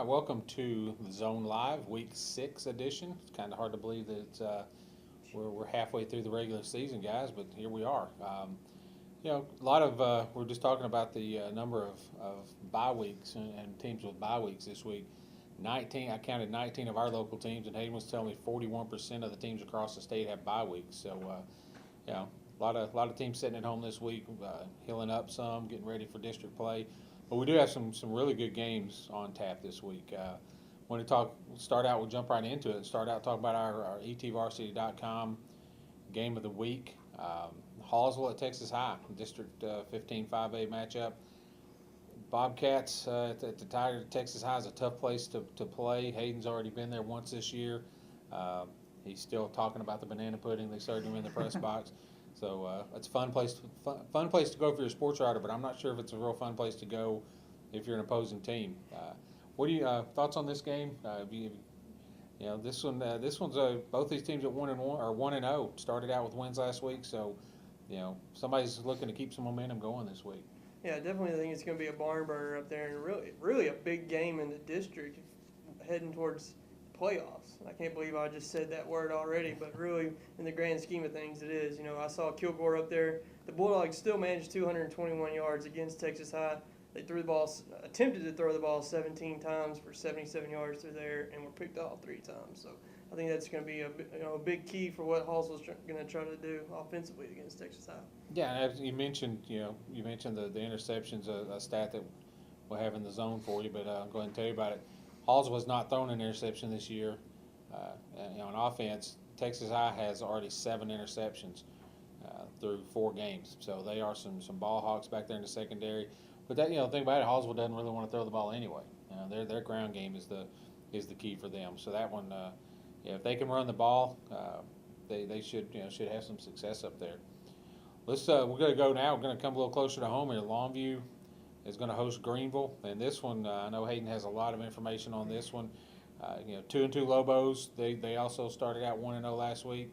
Hi, welcome to the Zone Live Week 6 edition. It's kind of hard to believe that we're halfway through the regular season, guys, but here we are. A lot of we're just talking about the number of bye weeks and teams with bye weeks this week. 19, I counted 19 of our local teams, and Hayden was telling me 41% of the teams across the state have bye weeks. So, a lot of teams sitting at home this week, healing up some, getting ready for district play. But we do have some really good games on tap this week. Want to we'll jump right into it. Start out talking about our etvarsity.com game of the week. Hallsville at Texas High, District 15 5A matchup. Bobcats at the Tiger. Texas High is a tough place to play. Hayden's already been there once this year. He's still talking about the banana pudding. They served him in the press box. So it's a fun place to go if you're a sports writer, but I'm not sure if it's a real fun place to go if you're an opposing team. What do you thoughts on this game? This one's both these teams at 1-1 or 1-0 started out with wins last week, so somebody's looking to keep some momentum going this week. Yeah, I definitely think it's going to be a barn burner up there, and really a big game in the district heading towards playoffs. I can't believe I just said that word already, but really, in the grand scheme of things, it is. I saw Kilgore up there. The Bulldogs still managed 221 yards against Texas High. They attempted to throw the ball 17 times for 77 yards through there, and were picked off 3 times. So I think that's going to be a big key for what Hallsville's going to try to do offensively against Texas High. Yeah, and as you mentioned, the interceptions, a stat that we'll have in the zone for you, but I'll go ahead and tell you about it. Hallsville has not thrown an interception this year. On offense, Texas High has already 7 interceptions through 4 games. So they are some ball hawks back there in the secondary. But the thing about it, Hallsville doesn't really want to throw the ball anyway. Their ground game is the key for them. So that one, if they can run the ball, they should have some success up there. We're going to go now. We're going to come a little closer to home here. Longview is going to host Greenville, and this one I know Hayden has a lot of information on this one. 2-2 Lobos. They also started out 1-0 last week.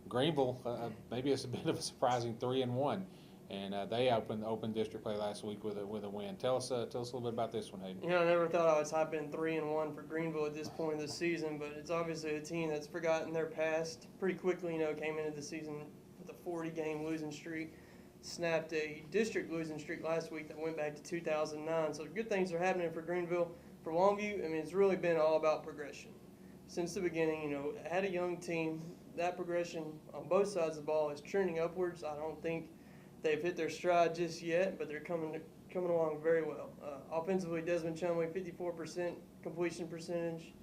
Greenville, maybe it's a bit of a surprising 3-1, and they opened district play last week with a win. Tell us a little bit about this one, Hayden. I never thought I was hyping 3-1 for Greenville at this point of the season, but it's obviously a team that's forgotten their past pretty quickly. Came into the season with a 40-game losing streak. Snapped a district losing streak last week that went back to 2009. So good things are happening for Greenville. For Longview, it's really been all about progression. Since the beginning, had a young team. That progression on both sides of the ball is trending upwards. I don't think they've hit their stride just yet, but they're coming along very well. Offensively, Desmond Chumley, 54% completion percentage,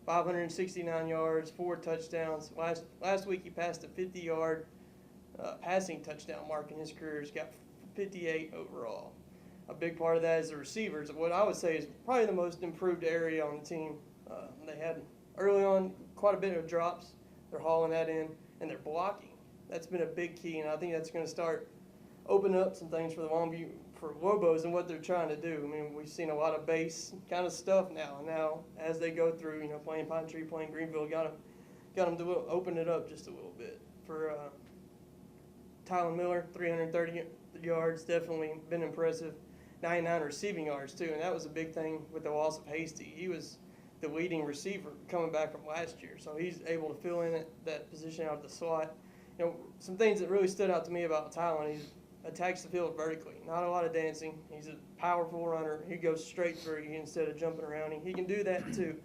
569 yards, 4 touchdowns. Last week he passed a 50-yard passing touchdown mark in his career. He's got 58 overall. A big part of that is the receivers. What I would say is probably the most improved area on the team. They had early on quite a bit of drops. They're hauling that in, and they're blocking. That's been a big key, and I think that's going to start opening up some things for the Longview, for Lobos and what they're trying to do. We've seen a lot of base kind of stuff now. And now, as they go through, playing Pine Tree, playing Greenville, got them to open it up just a little bit. For Tylen Miller, 330 yards, definitely been impressive. 99 receiving yards, too, and that was a big thing with the loss of Hasty. He was the leading receiver coming back from last year, so he's able to fill in that position out of the slot. Some things that really stood out to me about Tylen, he attacks the field vertically. Not a lot of dancing. He's a powerful runner. He goes straight through instead of jumping around. He can do that, too.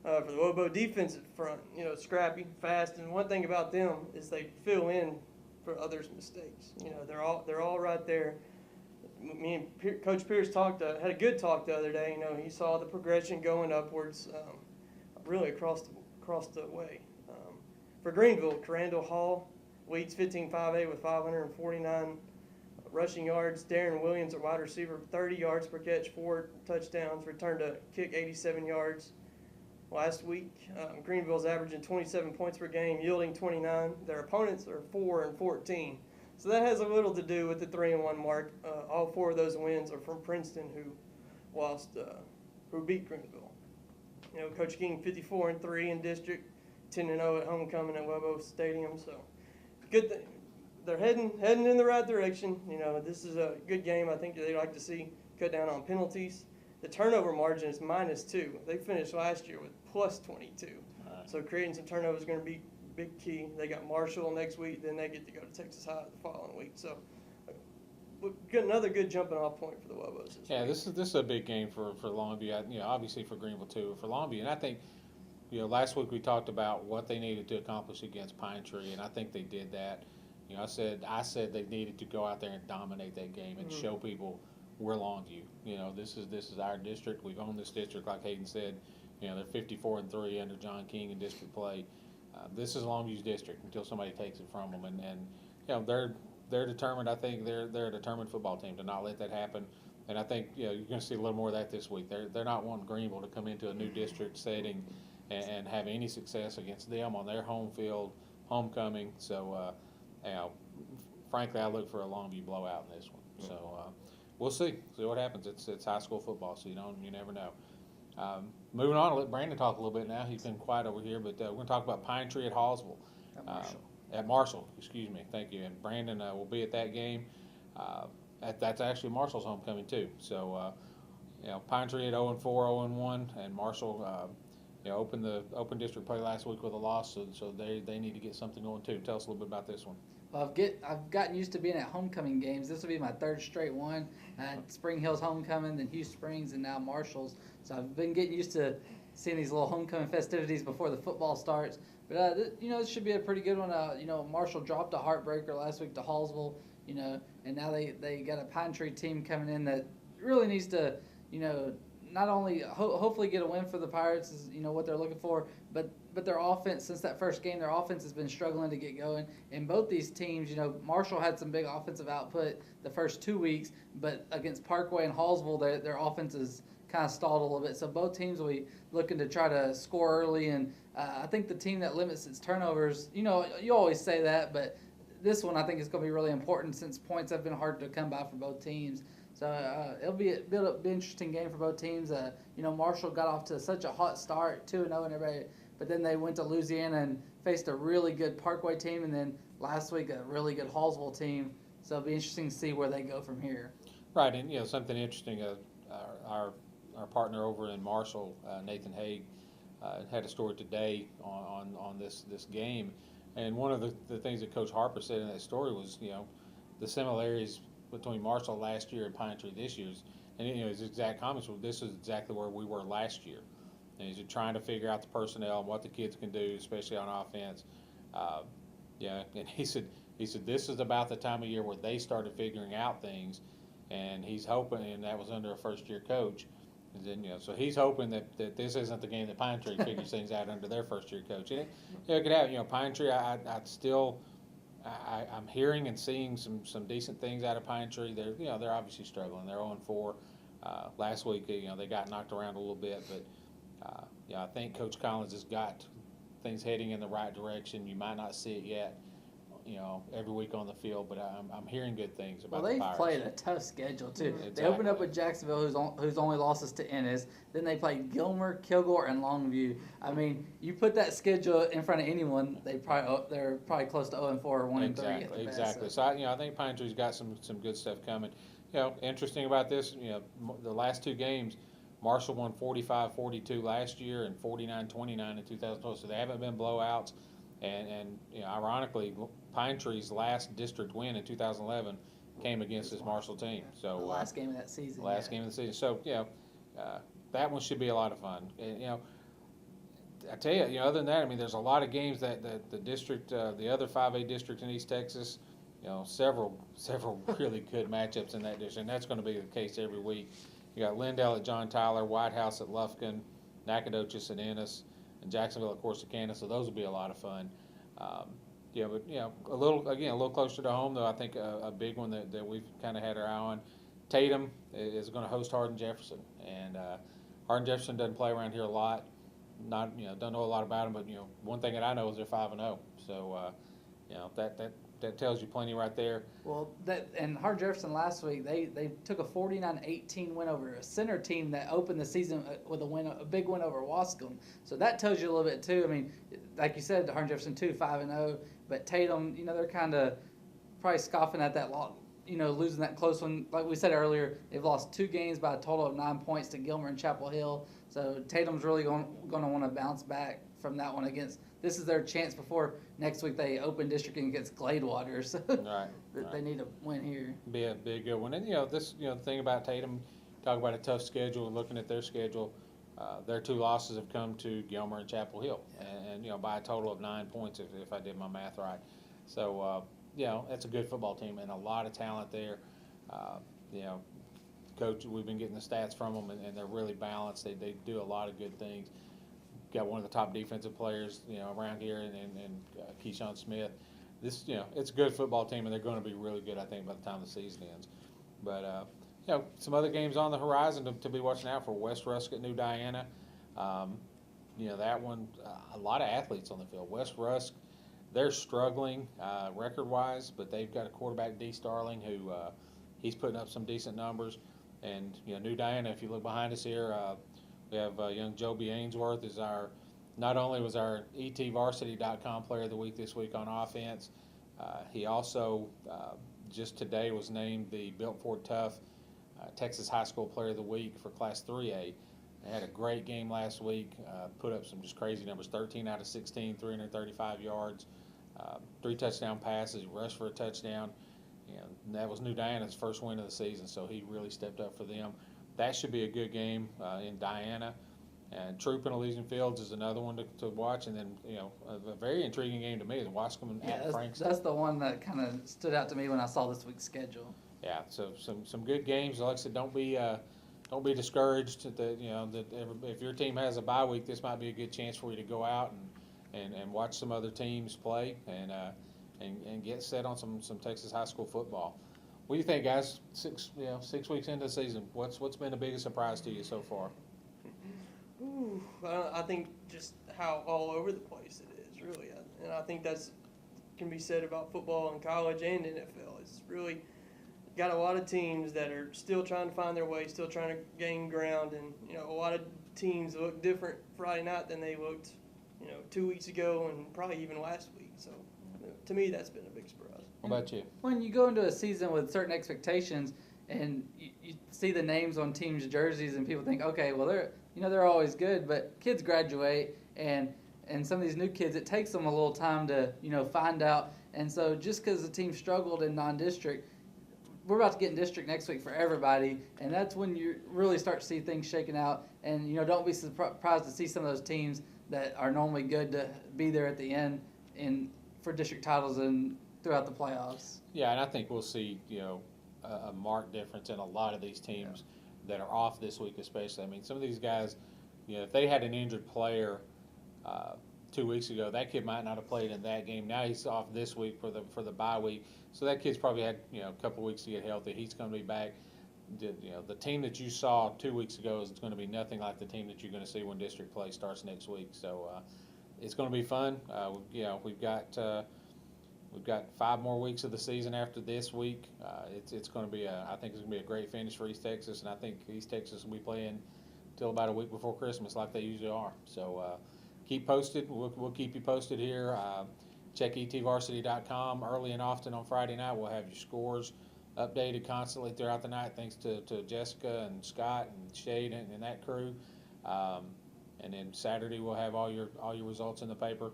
For the Lobo defensive front, scrappy, fast, and one thing about them is they fill in for others' mistakes. They're all right there. Me and Coach Pierce had a good talk the other day. He saw the progression going upwards, really across the way. For Greenville, Crandall Hall leads 15-5A with 549 rushing yards. Darren Williams, a wide receiver, 30 yards per catch, 4 touchdowns. Returned to kick 87 yards last week. Greenville's averaging 27 points per game, yielding 29. Their opponents are 4-14. So that has a little to do with the 3-1 mark. All 4 of those wins are from Princeton, who beat Greenville. Coach King 54-3 in district, 10-0 at homecoming at Lobo Stadium. So good thing. They're heading in the right direction. This is a good game. I think they like to see cut down on penalties. The turnover margin is -2. They finished last year with +22. Right. So creating some turnovers is going to be big key. They got Marshall next week, then they get to go to Texas High the following week. So get another good jumping off point for the Lobos. Yeah, this is a big game for Longview. Obviously for Greenville too, for Longview, and I think last week we talked about what they needed to accomplish against Pine Tree, and I think they did that. I said they needed to go out there and dominate that game and show people we're Longview. This is our district. We've owned this district, like Hayden said. They're 54-3 under John King in district play. This is Longview's district until somebody takes it from them, and they're determined. I think they're a determined football team to not let that happen. And I think you're going to see a little more of that this week. They're not wanting Greenville to come into a new district setting and have any success against them on their home field, homecoming. So, frankly, I look for a Longview blowout in this one. So we'll see what happens. It's high school football, so you never know. Moving on, I'll let Brandon talk a little bit now. He's been quiet over here, but we're going to talk about Pine Tree at Hallsville. At Marshall, excuse me, thank you. And Brandon will be at that game. That's actually Marshall's homecoming too. So, Pine Tree at 0-4, 0-1, and Marshall, open district play last week with a loss, so they need to get something going too. Tell us a little bit about this one. Well, I've gotten used to being at homecoming games. This will be my third straight one. I had Spring Hill's homecoming, then Hugh Springs, and now Marshall's. So I've been getting used to seeing these little homecoming festivities before the football starts. But this should be a pretty good one. Marshall dropped a heartbreaker last week to Hallsville. And now they got a Pine Tree team coming in that really needs to, not only hopefully get a win for the Pirates is what they're looking for, but their offense, since that first game, their offense has been struggling to get going. And both these teams, Marshall had some big offensive output the first 2 weeks, but against Parkway and Hallsville, their offense is kind of stalled a little bit. So both teams will be looking to try to score early, and I think the team that limits its turnovers, you always say that, but this one I think is going to be really important since points have been hard to come by for both teams. So it'll be an interesting game for both teams. Marshall got off to such a hot start, 2-0 and everybody, but then they went to Louisiana and faced a really good Parkway team, and then last week a really good Hallsville team. So it'll be interesting to see where they go from here. Right, and something interesting. Our partner over in Marshall, Nathan Haig, had a story today on this game, and one of the things that Coach Harper said in that story was the similarities between Marshall last year and Pine Tree this year's, and his exact comments were, this is exactly where we were last year. And he's trying to figure out the personnel and what the kids can do, especially on offense. And he said this is about the time of year where they started figuring out things, and he's hoping, and that was under a first-year coach. And then, so he's hoping that this isn't the game that Pine Tree figures things out under their first-year coach. And it could happen. Pine Tree, I'm hearing and seeing some decent things out of Pine Tree. They're obviously struggling. They're 0-4. Last week, they got knocked around a little bit, but I think Coach Collins has got things heading in the right direction. You might not see it yet, every week on the field, but I'm hearing good things about the Pirates. Well, they've played a tough schedule too. Exactly. They opened up with Jacksonville, whose only losses to Ennis. Then they played Gilmer, Kilgore, and Longview. I mean, you put that schedule in front of anyone, they're probably close to 0-4 or 1-3. Exactly. So I think Pine Tree's got some good stuff coming. Interesting about this, the last two games, Marshall won 45-42 last year and 49-29 in 2012. So they haven't been blowouts. And ironically, Pine Tree's last district win in 2011 came against this Marshall team. So the last game of that season. Game of the season. So that one should be a lot of fun. And, I tell you, other than that, I mean, there's a lot of games that the district, the other 5A district in East Texas, several really good matchups in that district, and that's going to be the case every week. You got Lindale at John Tyler, White House at Lufkin, Nacogdoches at Ennis, and Jacksonville at Corsicana. So those will be a lot of fun. But a little closer to home though. I think a big one that we've kind of had our eye on. Tatum is going to host Hardin Jefferson, and Hardin Jefferson doesn't play around here a lot. Don't know a lot about them, but one thing that I know is they're 5-0. So that tells you plenty right there. Well, and Hardin Jefferson last week they took a 49-18 win over a center team that opened the season with a big win over Wascom. So that tells you a little bit too. I mean, like you said, Hardin Jefferson too 5-0, but Tatum, they're kind of probably scoffing at that losing that close one. Like we said earlier, they've lost 2 games by a total of 9 points to Gilmer and Chapel Hill. So Tatum's really going to want to bounce back from that one against. This is their chance before next week they open district against Gladewater. So Right. they need to win here. Be a good one. And the thing about Tatum, talk about a tough schedule. Looking at their schedule, their 2 losses have come to Gilmer and Chapel Hill, and by a total of 9 points if I did my math right. So that's a good football team and a lot of talent there. Coach, we've been getting the stats from them, and they're really balanced. They do a lot of good things. Got one of the top defensive players around here, and Keyshawn Smith. This it's a good football team, and they're going to be really good, I think, by the time the season ends. But some other games on the horizon to be watching out for. West Rusk at New Diana. That one, a lot of athletes on the field. West Rusk, they're struggling record-wise, but they've got a quarterback, D. Starling, who he's putting up some decent numbers. And New Diana, if you look behind us here, we have young Joby Ainsworth is not only was our etvarsity.com player of the week this week on offense, he also just today was named the Built Ford Tough Texas High School Player of the Week for Class 3A. They had a great game last week, put up some just crazy numbers, 13 out of 16, 335 yards, 3 touchdown passes, rushed for a touchdown. And that was New Diana's first win of the season, so he really stepped up for them. That should be a good game in Diana. And Troop and Elysian Fields is another one to watch. And then, a very intriguing game to me is Wascom at Frankston. That's the one that kind of stood out to me when I saw this week's schedule. Yeah, so some good games. Like I said, don't be discouraged. If your team has a bye week, this might be a good chance for you to go out and watch some other teams play and get set on some Texas high school football. What do you think, guys? 6 weeks into the season, what's been the biggest surprise to you so far? Ooh, I think just how all over the place it is, really. And I think that's can be said about football in college and NFL. It's really got a lot of teams that are still trying to find their way, still trying to gain ground, and a lot of teams look different Friday night than they looked 2 weeks ago and probably even last week. So to me, that's been a big surprise. What about you? When you go into a season with certain expectations and you see the names on teams' jerseys and people think, okay, well they're always good, but kids graduate and some of these new kids, it takes them a little time to find out. And so just because the team struggled in non-district, we're about to get in district next week for everybody, and that's when you really start to see things shaking out. And don't be surprised to see some of those teams that are normally good to be there at the end for district titles and throughout the playoffs. Yeah, and I think we'll see a marked difference in a lot of these teams that are off this week, especially. I mean, some of these guys, if they had an injured player 2 weeks ago, that kid might not have played in that game. Now he's off this week for the bye week, so that kid's probably had a couple weeks to get healthy. He's going to be back. The team that you saw 2 weeks ago is going to be nothing like the team that you're going to see when district play starts next week. So it's going to be fun. We've got 5 more weeks of the season after this week. It's going to be I think it's going to be a great finish for East Texas, and I think East Texas will be playing till about a week before Christmas, like they usually are. So keep posted. We'll keep you posted here. Check etvarsity.com early and often on Friday night. We'll have your scores updated constantly throughout the night, thanks to Jessica and Scott and Shade and that crew. And then Saturday we'll have all your results in the paper.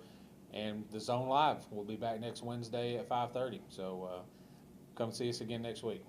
And the Zone Live will be back next Wednesday at 5:30. So come see us again next week.